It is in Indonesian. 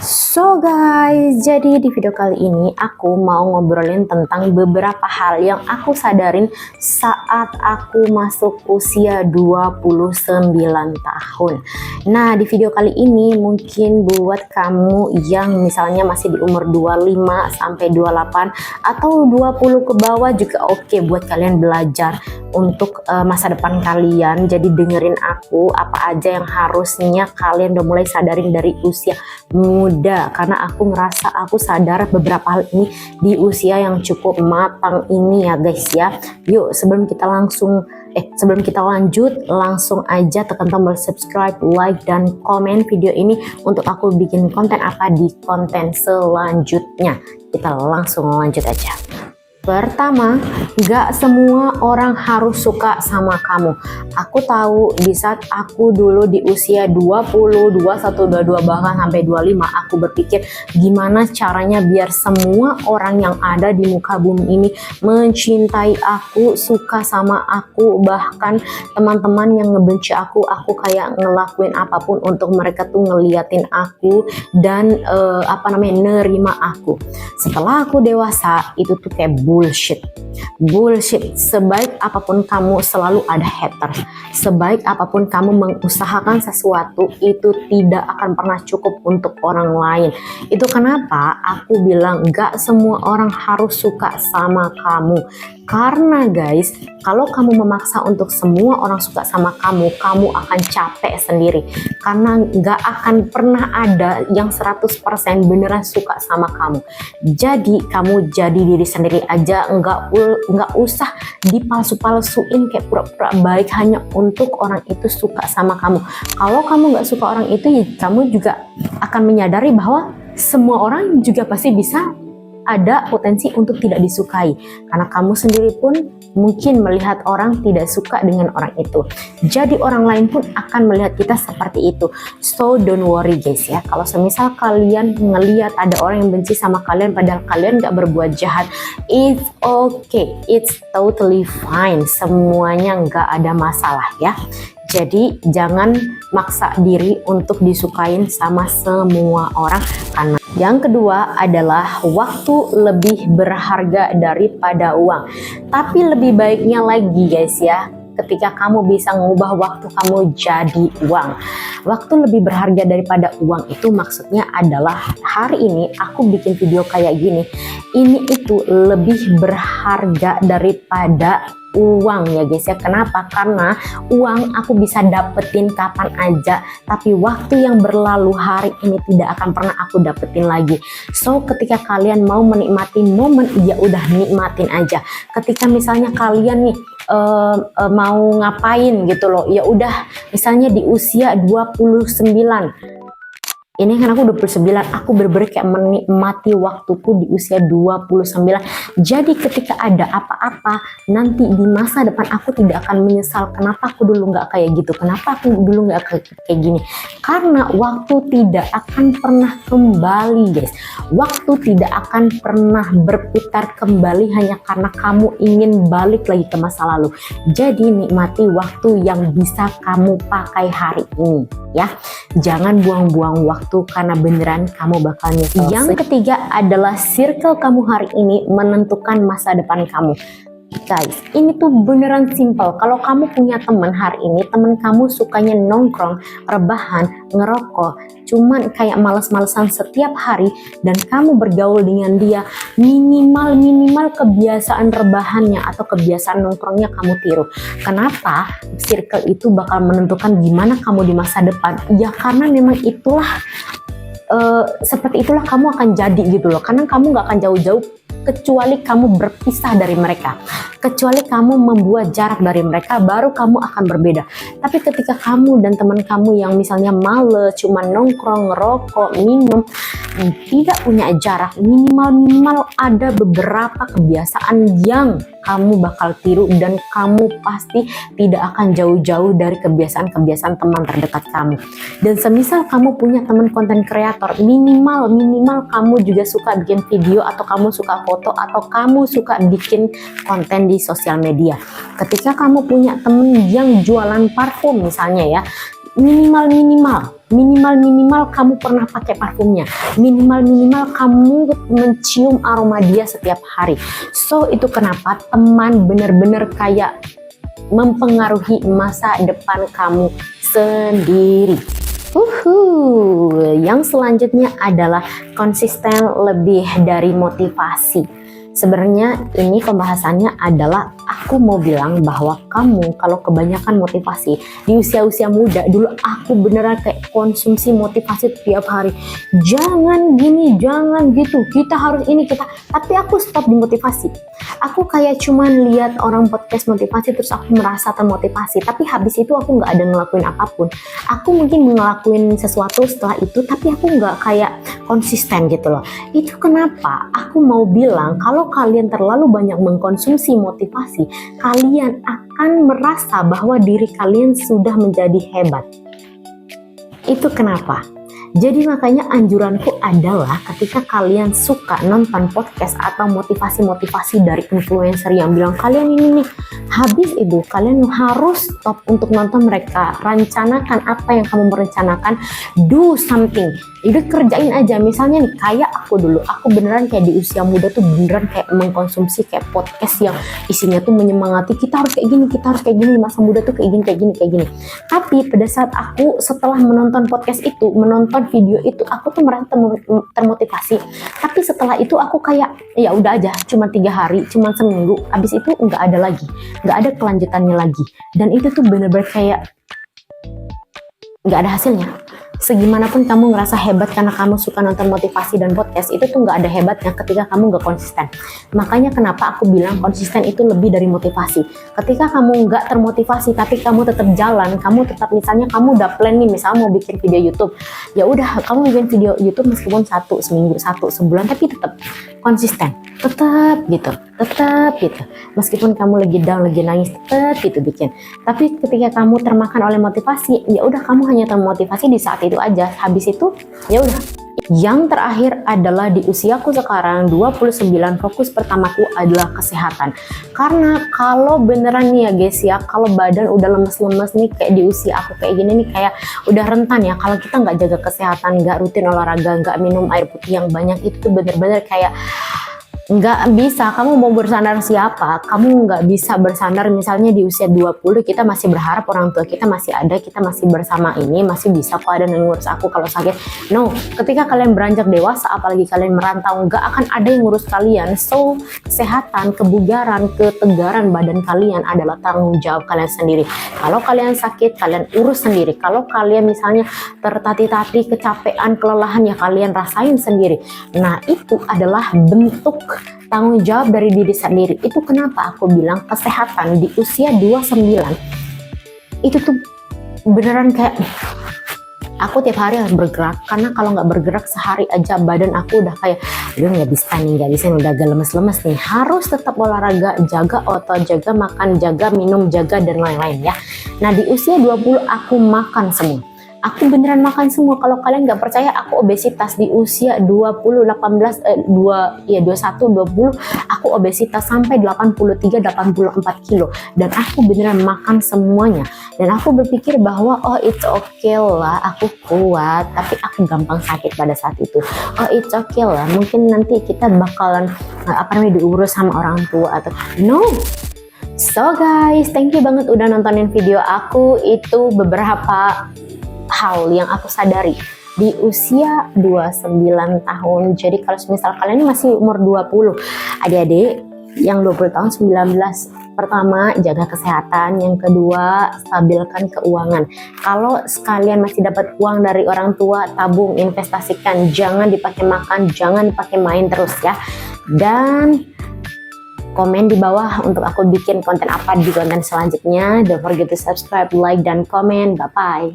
So guys, jadi di video kali ini aku mau ngobrolin tentang beberapa hal yang aku sadarin saat aku masuk usia 29 tahun. Nah, di video kali ini mungkin buat kamu yang misalnya masih di umur 25 sampai 28 atau 20 ke bawah juga oke buat kalian belajar untuk masa depan kalian. Jadi dengerin aku apa aja yang harusnya kalian udah mulai sadarin dari usia muda, karena aku ngerasa aku sadar beberapa hal ini di usia yang cukup matang ini ya guys ya. Yuk sebelum kita lanjut, langsung aja tekan tombol subscribe, like, dan komen video ini untuk aku bikin konten apa di konten selanjutnya. Kita langsung lanjut aja. Pertama, gak semua orang harus suka sama kamu. Aku tahu di saat aku dulu di usia 20, 21, 22, bahkan sampai 25, aku berpikir gimana caranya biar semua orang yang ada di muka bumi ini mencintai aku, suka sama aku. Bahkan teman-teman yang ngebenci aku kayak ngelakuin apapun untuk mereka tuh ngeliatin aku dan nerima aku. Setelah aku dewasa, itu tuh kayak bullshit. Sebaik apapun kamu selalu ada haters. Sebaik apapun kamu mengusahakan sesuatu, itu tidak akan pernah cukup untuk orang lain. Itu kenapa aku bilang gak semua orang harus suka sama kamu. Karena guys, kalau kamu memaksa untuk semua orang suka sama kamu, kamu akan capek sendiri. Karena gak akan pernah ada yang 100% beneran suka sama kamu. Jadi kamu jadi diri sendiri aja, nggak usah dipalsu-palsuin kayak pura-pura baik hanya untuk orang itu suka sama kamu. Kalau kamu nggak suka orang itu, ya kamu juga akan menyadari bahwa semua orang juga pasti bisa ada potensi untuk tidak disukai, karena kamu sendiri pun mungkin melihat orang tidak suka dengan orang itu. Jadi orang lain pun akan melihat kita seperti itu. So don't worry guys ya, kalau semisal kalian ngelihat ada orang yang benci sama kalian padahal kalian gak berbuat jahat, it's okay, it's totally fine, semuanya gak ada masalah ya. Jadi jangan maksa diri untuk disukain sama semua orang. Karena yang kedua adalah waktu lebih berharga daripada uang. Tapi lebih baiknya lagi guys ya, ketika kamu bisa mengubah waktu kamu jadi uang. Waktu lebih berharga daripada uang itu maksudnya adalah hari ini aku bikin video kayak gini, ini itu lebih berharga daripada uang ya guys ya. Kenapa? Karena uang aku bisa dapetin kapan aja, tapi waktu yang berlalu hari ini tidak akan pernah aku dapetin lagi. So ketika kalian mau menikmati momen, ya udah nikmatin aja. Ketika misalnya kalian nih mau ngapain gitu loh, ya udah misalnya di usia 29, ini kan aku 29, aku bener-bener kayak menikmati waktuku di usia 29. Jadi ketika ada apa-apa nanti di masa depan, aku tidak akan menyesal kenapa aku dulu nggak kayak gitu, kenapa aku dulu nggak kayak gini. Karena waktu tidak akan pernah kembali guys. Waktu tidak akan pernah berputar kembali hanya karena kamu ingin balik lagi ke masa lalu. Jadi nikmati waktu yang bisa kamu pakai hari ini ya. Jangan buang-buang waktu karena beneran kamu bakal nyesel. Yang ketiga adalah circle kamu hari ini menentukan masa depan kamu. Guys, ini tuh beneran simple. Kalau kamu punya teman hari ini, teman kamu sukanya nongkrong, rebahan, ngerokok, cuman kayak males-malesan setiap hari, dan kamu bergaul dengan dia, minimal kebiasaan rebahannya atau kebiasaan nongkrongnya kamu tiru. Kenapa? Circle itu bakal menentukan gimana kamu di masa depan. Ya karena memang itulah seperti itulah kamu akan jadi gitu loh. Karena kamu gak akan jauh-jauh kecuali kamu berpisah dari mereka, kecuali kamu membuat jarak dari mereka, baru kamu akan berbeda. Tapi ketika kamu dan teman kamu yang misalnya males, cuma nongkrong, ngerokok, minum, tidak punya jarak, minimal ada beberapa kebiasaan yang kamu bakal tiru, dan kamu pasti tidak akan jauh-jauh dari kebiasaan-kebiasaan teman terdekat kamu. Dan semisal kamu punya teman konten kreator, minimal kamu juga suka bikin video, atau kamu suka foto, atau kamu suka bikin konten di sosial media. Ketika kamu punya temen yang jualan parfum misalnya ya, minimal minimal kamu pernah pakai parfumnya, minimal kamu mencium aroma dia setiap hari. So itu kenapa teman bener-bener kayak mempengaruhi masa depan kamu sendiri. Yang selanjutnya adalah konsisten lebih dari motivasi. Sebenarnya ini pembahasannya adalah aku mau bilang bahwa kamu kalau kebanyakan motivasi di usia-usia muda, dulu aku beneran kayak konsumsi motivasi tiap hari. Jangan gini, jangan gitu, kita harus ini, tapi aku stop di motivasi. Aku kayak cuman lihat orang podcast motivasi terus aku merasa termotivasi, tapi habis itu aku nggak ada ngelakuin apapun. Aku mungkin ngelakuin sesuatu setelah itu, tapi aku nggak kayak konsisten gitu loh. Itu kenapa aku mau bilang kalau kalian terlalu banyak mengkonsumsi motivasi, kalian akan merasa bahwa diri kalian sudah menjadi hebat. Itu kenapa? Jadi makanya anjuranku adalah ketika kalian suka nonton podcast atau motivasi-motivasi dari influencer yang bilang kalian ini nih, habis itu kalian harus stop untuk nonton mereka. Rencanakan apa yang kamu merencanakan, do something. Jadi kerjain aja. Misalnya nih kayak aku dulu, aku beneran kayak di usia muda tuh beneran kayak mengkonsumsi kayak podcast yang isinya tuh menyemangati, kita harus kayak gini, kita harus kayak gini, masa muda tuh kayak gini. Tapi pada saat aku setelah menonton podcast itu, menonton video itu, aku tuh merasa termotivasi. Tapi setelah itu aku kayak ya udah aja, cuma 3 hari, cuma seminggu, habis itu nggak ada lagi, nggak ada kelanjutannya lagi. Dan itu tuh bener-bener kayak nggak ada hasilnya. Segimanapun kamu ngerasa hebat karena kamu suka nonton motivasi dan podcast, itu tuh nggak ada hebatnya ketika kamu nggak konsisten. Makanya kenapa aku bilang konsisten itu lebih dari motivasi. Ketika kamu nggak termotivasi tapi kamu tetap jalan, kamu tetap misalnya kamu udah plan nih, misalnya mau bikin video YouTube, ya udah kamu bikin video YouTube meskipun seminggu, sebulan, tapi tetap konsisten, tetap gitu. Meskipun kamu lagi down, lagi nangis, tetap gitu bikin. Tapi ketika kamu termakan oleh motivasi, ya udah kamu hanya termotivasi di saat itu aja. Habis itu ya udah. Yang terakhir adalah di usiaku sekarang 29, fokus pertamaku adalah kesehatan. Karena kalau beneran nih ya guys ya, kalau badan udah lemes-lemes nih kayak di usia aku kayak gini nih, kayak udah rentan ya, kalau kita nggak jaga kesehatan, nggak rutin olahraga, nggak minum air putih yang banyak, itu bener-bener kayak nggak bisa. Kamu mau bersandar siapa? Kamu nggak bisa bersandar misalnya di usia 20 kita masih berharap orang tua kita masih ada, kita masih bersama ini, masih bisa kok ada yang ngurus aku kalau sakit. No, ketika kalian beranjak dewasa, apalagi kalian merantau, nggak akan ada yang ngurus kalian. So, kesehatan, kebugaran, ketegaran badan kalian adalah tanggung jawab kalian sendiri. Kalau kalian sakit, kalian urus sendiri. Kalau kalian misalnya tertatih-tatih, kecapean, kelelahan, ya kalian rasain sendiri. Nah, itu adalah bentuk tanggung jawab dari diri sendiri. Itu kenapa aku bilang kesehatan di usia 29 itu tuh beneran kayak aku tiap hari harus bergerak, karena kalau nggak bergerak sehari aja badan aku udah kayak nggak bisa, udah agak lemes-lemes nih. Harus tetap olahraga, jaga otot, jaga makan, jaga minum, jaga dan lain-lain ya. Nah di usia 20 aku makan semua. Aku beneran makan semua. Kalau kalian nggak percaya, aku obesitas di usia 20, 21, 20, aku obesitas sampai 83, 84 kilo. Dan aku beneran makan semuanya. Dan aku berpikir bahwa oh it's okay lah, aku kuat, tapi aku gampang sakit pada saat itu. Oh it's okay lah, mungkin nanti kita bakalan diurus sama orang tua atau no. So guys, thank you banget udah nontonin video aku. Itu beberapa hal yang aku sadari di usia 29 tahun. Jadi kalau misal kalian ini masih umur 20, adik-adik yang 20 tahun 19, pertama jaga kesehatan, yang kedua stabilkan keuangan. Kalau sekalian masih dapat uang dari orang tua, tabung, investasikan, jangan dipakai makan, jangan dipakai main terus ya. Dan komen di bawah untuk aku bikin konten apa di konten selanjutnya. Don't forget to subscribe, like, dan komen. Bye-bye.